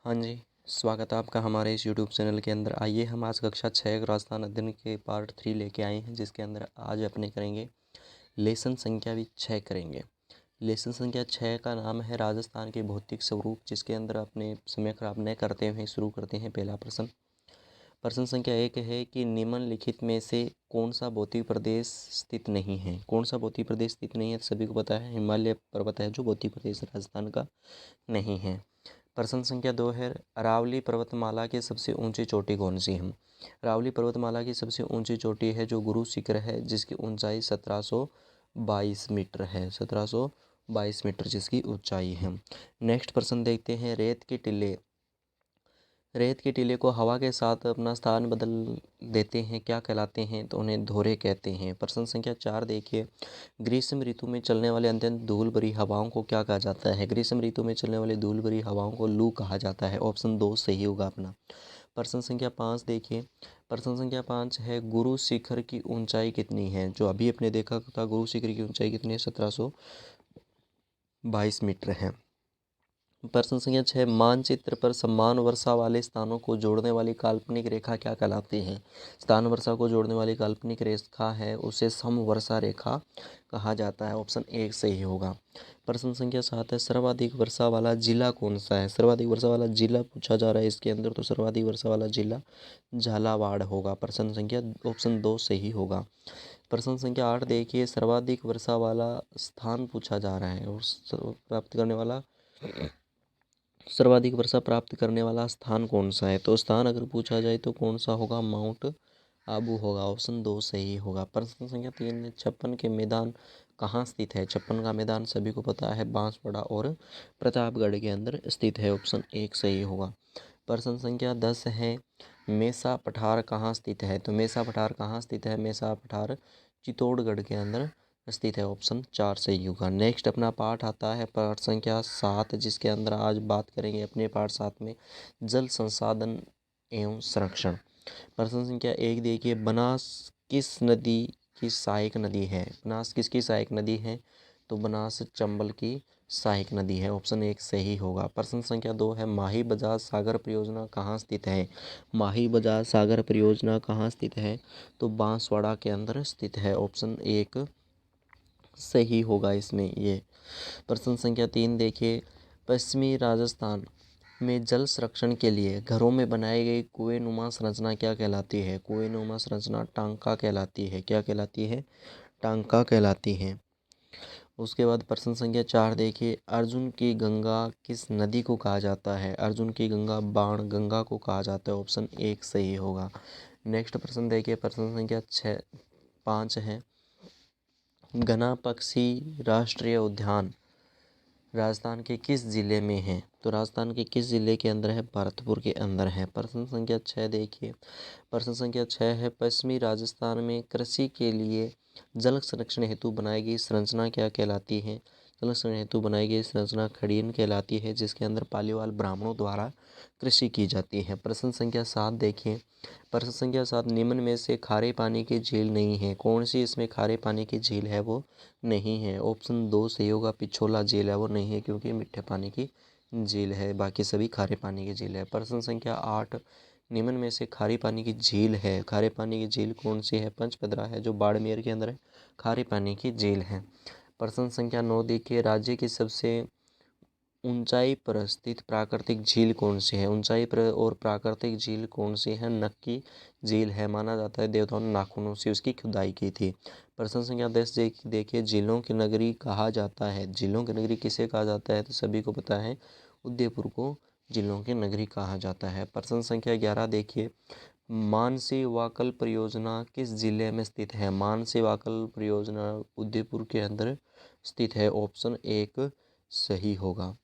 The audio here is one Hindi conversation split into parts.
हाँ जी, स्वागत है आपका हमारे इस यूट्यूब चैनल के अंदर। आइए हम आज कक्षा 6 राजस्थान अध्ययन के पार्ट 3 लेके आए हैं, जिसके अंदर आज अपने करेंगे लेसन संख्या भी 6 करेंगे। लेसन संख्या 6 का नाम है राजस्थान के भौतिक स्वरूप, जिसके अंदर अपने समय खराब न करते हुए शुरू करते हैं। पहला प्रश्न, प्रश्न संख्या 1 है कि निम्नलिखित में से कौन सा भौतिक प्रदेश स्थित नहीं है। कौन सा भौतिक प्रदेश स्थित नहीं है, सभी को पता है, हिमालय पर्वत है जो भौतिक प्रदेश राजस्थान का नहीं है। प्रश्न संख्या 2 है, अरावली पर्वतमाला की सबसे ऊंची चोटी कौन सी है। अरावली पर्वतमाला की सबसे ऊंची चोटी है जो गुरु शिखर है, जिसकी ऊंचाई 1722 मीटर है। 1722 मीटर जिसकी ऊंचाई है। नेक्स्ट प्रश्न देखते हैं, रेत के टीले को हवा के साथ अपना स्थान बदल देते हैं, क्या कहलाते हैं, तो उन्हें धोरे कहते हैं। प्रश्न संख्या 4 देखिए, ग्रीष्म ऋतु में चलने वाले अत्यंत धूल भरी हवाओं को क्या कहा जाता है। ग्रीष्म ऋतु में चलने वाली धूल भरी हवाओं को लू कहा जाता है। ऑप्शन 2 सही होगा अपना। प्रश्न संख्या 5 देखिए, प्रश्न संख्या 5 है, गुरु शिखर की ऊंचाई कितनी है। जो अभी अपने देखा था, गुरु शिखर की ऊंचाई कितनी है, 1722 मीटर है। प्रश्न संख्या 6, मानचित्र पर समान वर्षा वाले स्थानों को जोड़ने वाली काल्पनिक रेखा क्या कहलाती है। स्थान वर्षा को जोड़ने वाली काल्पनिक रेखा है उसे समवर्षा रेखा कहा जाता है। ऑप्शन 1 सही होगा। प्रश्न संख्या 7 है, सर्वाधिक वर्षा वाला जिला कौन सा है। सर्वाधिक वर्षा वाला जिला पूछा जा रहा है इसके अंदर, तो सर्वाधिक वर्षा वाला जिला झालावाड़ होगा। प्रश्न संख्या ऑप्शन 2 सही होगा। प्रश्न संख्या 8 देखिए, सर्वाधिक वर्षा वाला स्थान पूछा जा रहा है और सर्वाधिक वर्षा प्राप्त करने वाला स्थान कौन सा है। तो स्थान अगर पूछा जाए तो कौन सा होगा, माउंट आबू होगा। ऑप्शन 2 सही होगा। प्रश्न संख्या 3, छप्पन के मैदान कहाँ स्थित है। छप्पन का मैदान सभी को पता है, बांसवाड़ा और प्रतापगढ़ के अंदर स्थित है। ऑप्शन 1 सही होगा। प्रश्न संख्या 10 है, मेसा पठार कहाँ स्थित है। तो मेसा पठार कहाँ स्थित है, मेसा पठार चित्तौड़गढ़ के अंदर स्थित है। ऑप्शन 4 सही होगा। नेक्स्ट अपना पाठ आता है पाठ संख्या 7, जिसके अंदर आज बात करेंगे अपने पाठ 7 में जल संसाधन एवं संरक्षण। प्रश्न संख्या 1 देखिए, बनास किस नदी की सहायक नदी है। बनास किसकी सहायक नदी है, तो बनास चंबल की सहायक नदी है। ऑप्शन 1 सही होगा। प्रश्न संख्या 2 है, माही बजाज सागर परियोजना कहाँ स्थित है। माही बजाज सागर परियोजना कहाँ स्थित है, तो बांसवाड़ा के अंदर स्थित है। ऑप्शन 1 सही होगा इसमें ये। प्रश्न संख्या 3 देखिए, पश्चिमी राजस्थान में जल संरक्षण के लिए घरों में बनाई गई कुएंनुमा संरचना क्या कहलाती है। कुएंनुमा संरचना टांका कहलाती है। क्या कहलाती है, टांका कहलाती है। उसके बाद प्रश्न संख्या 4 देखिए, अर्जुन की गंगा किस नदी को कहा जाता है। अर्जुन की गंगा बाण गंगा को कहा जाता है। ऑप्शन 1 सही होगा। नेक्स्ट प्रश्न देखिए, प्रश्न संख्या 5 है, घना पक्षी राष्ट्रीय उद्यान राजस्थान के किस जिले में है। तो राजस्थान के किस जिले के अंदर है, भरतपुर के अंदर है। प्रश्न संख्या 6 देखिए, प्रश्न संख्या 6 है, पश्चिमी राजस्थान में कृषि के लिए जल संरक्षण हेतु बनाई गई संरचना क्या कहलाती है। जल संरक्षण हेतु बनाई गई संरचना खड़ीन कहलाती है, जिसके अंदर पालीवाल ब्राह्मणों द्वारा कृषि की जाती है। प्रश्न संख्या 7 देखिए, प्रश्न संख्या 7, निम्न में से खारे पानी की झील नहीं है। कौन सी इसमें खारे पानी की झील है, वो नहीं है। ऑप्शन 2 सही होगा। पिछोला झील है वो नहीं है, क्योंकि मीठे पानी की झील है, बाकी सभी खारे पानी की झील है। प्रश्न संख्या 8, निम्न में से खारे पानी की झील है। खारे पानी की झील कौन सी है, पंचपदरा है जो बाड़मेर के अंदर है, खारे पानी की झील है। प्रश्न संख्या 9 देखिए, राज्य की सबसे ऊंचाई पर स्थित प्राकृतिक झील कौन सी है। ऊंचाई पर और प्राकृतिक झील कौन सी है, नक्की झील है। माना जाता है देवताओं ने नाखूनों से उसकी खुदाई की थी। प्रश्न संख्या 10 देखिए, झीलों की नगरी कहा जाता है। झीलों की नगरी किसे कहा जाता है, तो सभी को पता है, उदयपुर को झीलों की नगरी कहा जाता है। प्रश्न संख्या 11 देखिए, मानसी वाकल परियोजना किस जिले में स्थित है। मानसी वाकल परियोजना उदयपुर के अंदर स्थित है। ऑप्शन 1 सही होगा।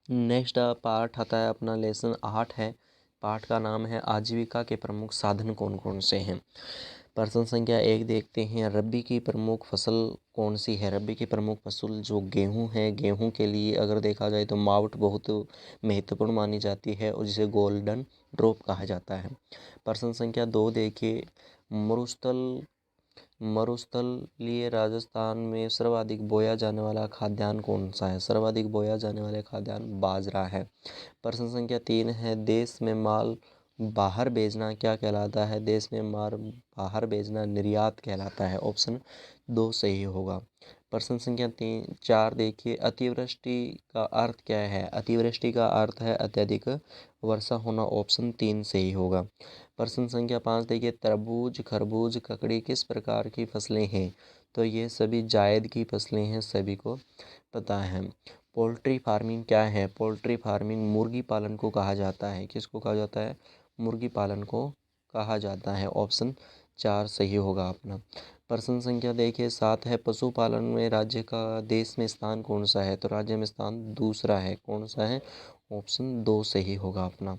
नेक्स्ट पार्ट आता है अपना लेसन 8 है। पाठ का नाम है आजीविका के प्रमुख साधन कौन कौन से हैं। प्रश्न संख्या 1 देखते हैं, रबी की प्रमुख फसल कौन सी है। रबी की प्रमुख फसल जो गेहूं है। गेहूं के लिए अगर देखा जाए तो मावट बहुत महत्वपूर्ण मानी जाती है और जिसे गोल्डन ड्रॉप कहा जाता है। प्रश्न संख्या 2 देखिए, मरुस्थल मरुस्थलीय राजस्थान में सर्वाधिक बोया जाने वाला खाद्यान्न कौन सा है? सर्वाधिक बोया जाने वाले खाद्यान्न बाजरा है। प्रश्न संख्या 3 है, देश में माल बाहर भेजना क्या कहलाता है? देश में माल बाहर भेजना निर्यात कहलाता है। ऑप्शन 2 सही होगा। प्रश्न संख्या 4 देखिए, अतिवृष्टि का अर्थ क्या है? अतिवृष्टि का अर्थ है अत्यधिक वर्षा होना। ऑप्शन 3 सही होगा। प्रश्न संख्या 5 देखिए, तरबूज, खरबूज, ककड़ी किस प्रकार की फसलें हैं? तो ये सभी जायद की फसलें हैं, सभी को पता है। पोल्ट्री फार्मिंग क्या है? पोल्ट्री फार्मिंग मुर्गी पालन को कहा जाता है। किसको कहा जाता है? मुर्गी पालन को कहा जाता है। ऑप्शन 4 सही होगा अपना। प्रश्न संख्या देखिए 7 है, पशुपालन में राज्य का देश में स्थान कौन सा है? तो राज्य में स्थान दूसरा है। कौन सा है? ऑप्शन 2 सही होगा अपना।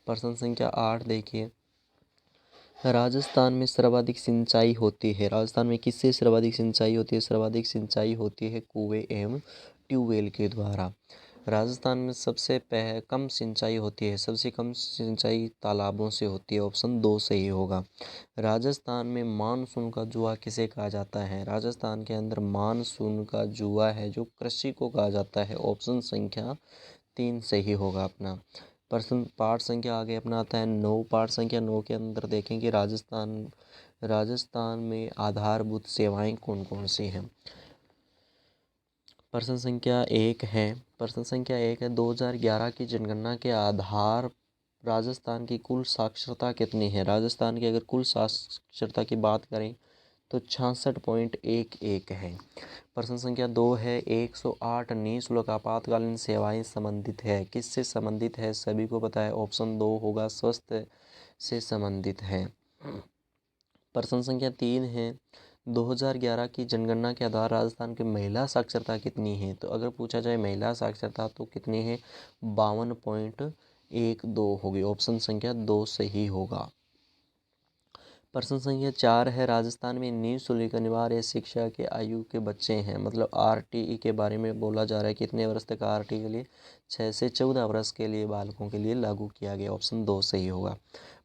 प्रश्न संख्या 8 देखिए, राजस्थान में सर्वाधिक सिंचाई होती है। राजस्थान में किससे सर्वाधिक सिंचाई होती है? सर्वाधिक सिंचाई होती है कुएं एवं ट्यूबवेल के द्वारा। राजस्थान में सबसे कम सिंचाई होती है। सबसे कम सिंचाई तालाबों से होती है। ऑप्शन 2 सही होगा। राजस्थान में मानसून का जुआ किसे कहा जाता है? राजस्थान के अंदर मानसून का जुआ है जो कृषि को कहा जाता है। ऑप्शन संख्या 3 सही होगा अपना। प्रश्न पाठ संख्या आगे अपना आता है 9। पाठ संख्या 9 के अंदर देखेंगे राजस्थान में आधारभूत सेवाएं कौन कौन सी हैं। प्रश्न संख्या 1 है। प्रश्न संख्या 1 है, 2011 की जनगणना के आधार राजस्थान की कुल साक्षरता कितनी है? राजस्थान की अगर कुल साक्षरता की बात करें तो 66.11 है। प्रश्न संख्या 2 है, 108 निःशुल्क आपातकालीन सेवाएं संबंधित है। किससे संबंधित है? सभी को पता है। ऑप्शन 2 होगा, स्वास्थ्य से संबंधित है। प्रश्न संख्या 3 है, 2011 की जनगणना के आधार राजस्थान की महिला साक्षरता कितनी है? तो अगर पूछा जाए महिला साक्षरता तो कितनी है? 52.12 होगी। ऑप्शन संख्या 2 सही होगा। प्रश्न संख्या 4 है, राजस्थान में निःशुल्क अनिवार्य शिक्षा के आयु के बच्चे हैं, मतलब आरटीई के बारे में बोला जा रहा है। कितने वर्ष तक आरटीई के लिए? 6 से 14 वर्ष के लिए बालकों के लिए लागू किया गया। ऑप्शन 2 सही होगा।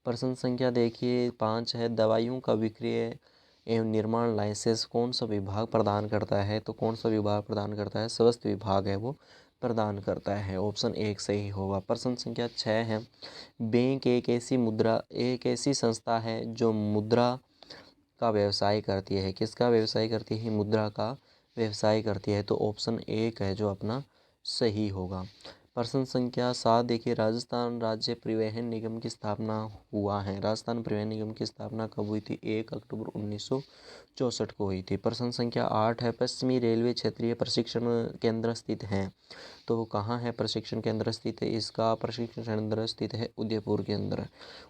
प्रश्न संख्या देखिए 5 है, दवाइयों का विक्रय एवं निर्माण लाइसेंस कौन सा विभाग प्रदान करता है? तो कौन सा विभाग प्रदान करता है? स्वास्थ्य विभाग है वो प्रदान करता है। ऑप्शन 1 सही होगा। प्रश्न संख्या 6 है, बैंक एक ऐसी संस्था है जो मुद्रा का व्यवसाय करती है। किसका व्यवसाय करती है? मुद्रा का व्यवसाय करती है। तो ऑप्शन 1 है जो अपना सही होगा। प्रश्न संख्या 7 देखिए, राजस्थान राज्य परिवहन निगम की स्थापना हुआ है। राजस्थान परिवहन निगम की स्थापना कब हुई थी? 1 अक्टूबर 1964 को हुई थी। प्रश्न संख्या 8 है, पश्चिमी रेलवे क्षेत्रीय प्रशिक्षण केंद्र स्थित है। तो वो कहाँ है प्रशिक्षण केंद्र स्थित है? इसका प्रशिक्षण केंद्र स्थित है उदयपुर के अंदर।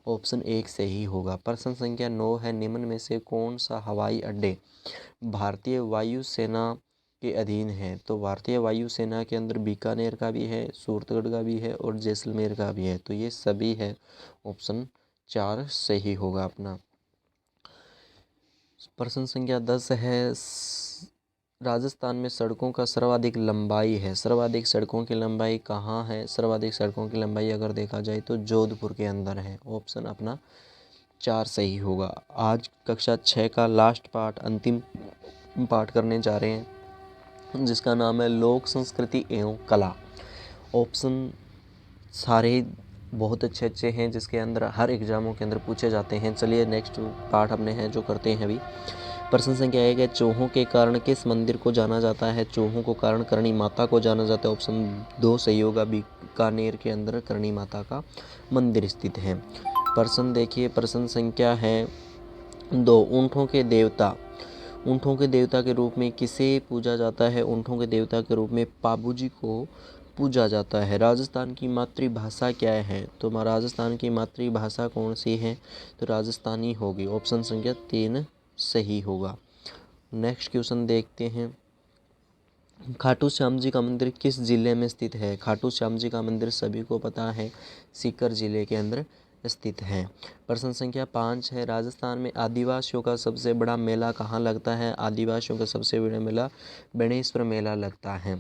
ऑप्शन 1 सही होगा। प्रश्न संख्या 9 है, निम्न में से कौन सा हवाई अड्डे भारतीय वायुसेना के अधीन है? तो भारतीय वायुसेना के अंदर बीकानेर का भी है, सूरतगढ़ का भी है और जैसलमेर का भी है। तो ये सभी है। ऑप्शन 4 सही होगा अपना। प्रश्न संख्या 10 है, राजस्थान में सड़कों का सर्वाधिक लंबाई है। सर्वाधिक सड़कों की लंबाई कहाँ है? सर्वाधिक सड़कों की लंबाई अगर देखा जाए तो जोधपुर के अंदर है। ऑप्शन अपना 4 सही होगा। आज कक्षा 6 का लास्ट पार्ट, अंतिम पाठ करने जा रहे हैं जिसका नाम है लोक संस्कृति एवं कला। ऑप्शन सारे बहुत अच्छे अच्छे हैं जिसके अंदर हर एग्जामों के अंदर पूछे जाते हैं। चलिए नेक्स्ट पार्ट अपने हैं जो करते हैं अभी। प्रश्न संख्या 1 है, चूहों के कारण किस मंदिर को जाना जाता है? चूहों को कारण करणी माता को जाना जाता है। ऑप्शन 2 सही होगा। बीकानेर के अंदर करणी माता का मंदिर स्थित है। प्रश्न देखिए, प्रश्न संख्या है 2, ऊँटों के देवता के रूप में किसे पूजा जाता है? ऊँटों के देवता के रूप में पाबूजी को पूजा जाता है। राजस्थान की मातृभाषा क्या है? तो राजस्थान की मातृभाषा कौन सी है? तो राजस्थानी होगी। ऑप्शन संख्या 3 सही होगा। नेक्स्ट क्वेश्चन देखते हैं, खाटू श्याम जी का मंदिर किस जिले में स्थित है? खाटू श्याम जी का मंदिर सभी को पता है सीकर जिले के अंदर स्थित है। प्रश्न संख्या 5 है, राजस्थान में आदिवासियों का सबसे बड़ा मेला कहाँ लगता है? आदिवासियों का सबसे बड़ा मेला बेणेश्वर मेला लगता है।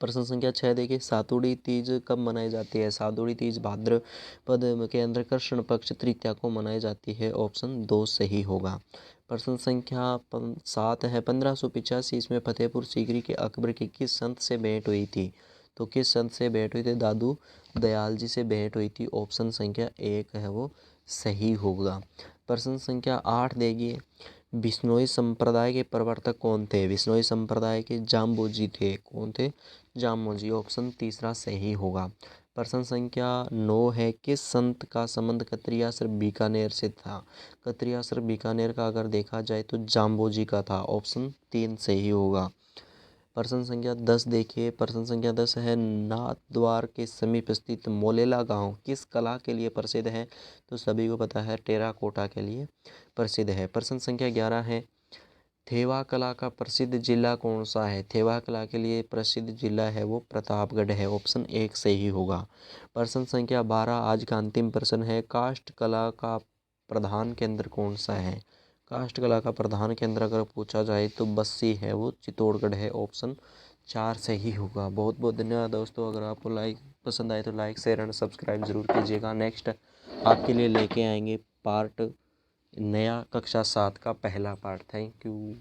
प्रश्न संख्या 6 देखिए, सातुड़ी तीज कब मनाई जाती है? सातुड़ी तीज भाद्रपद के अंदर कृष्ण पक्ष तृतीया को मनाई जाती है। ऑप्शन 2 सही होगा। प्रश्न संख्या 7 है, 1585 इसमें फतेहपुर सीकरी के अकबर की किस संत से भेंट हुई थी? तो किस संत से भेंट हुई थी? दादू दयाल जी से भेंट हुई थी। ऑप्शन संख्या 1 है वो सही होगा। प्रश्न संख्या 8 देखिए, बिश्नोई संप्रदाय के प्रवर्तक कौन थे? बिश्नोई संप्रदाय के जाम्बोजी थे। कौन थे? जाम्बोजी। ऑप्शन तीसरा सही होगा। प्रश्न संख्या 9 है, किस संत का संबंध कतरियासर बीकानेर से था? कतरियासर बीकानेर का अगर देखा जाए तो जाम्बोजी का था। ऑप्शन 3 सही होगा। प्रश्न संख्या 10 देखिए, प्रश्न संख्या 10 है, नाथद्वार के समीप स्थित मोलेला गांव किस कला के लिए प्रसिद्ध है? तो सभी को पता है टेराकोटा के लिए प्रसिद्ध है। प्रश्न संख्या 11 है, थेवा कला का प्रसिद्ध जिला कौन सा है? थेवा कला के लिए प्रसिद्ध जिला है वो प्रतापगढ़ है। ऑप्शन 1 सही होगा। प्रश्न संख्या 12 आज का अंतिम प्रश्न है, काष्ठ कला का प्रधान केंद्र कौन सा है? काष्ठ कला का प्रधान केंद्र अगर पूछा जाए तो बस्सी है वो चित्तौड़गढ़ है। ऑप्शन 4 सही होगा। बहुत बहुत धन्यवाद दोस्तों। अगर आपको पसंद आए तो लाइक शेयर एंड सब्सक्राइब जरूर कीजिएगा। नेक्स्ट आपके लिए लेके आएंगे पार्ट नया कक्षा 7 का पहला पार्ट। Thank you.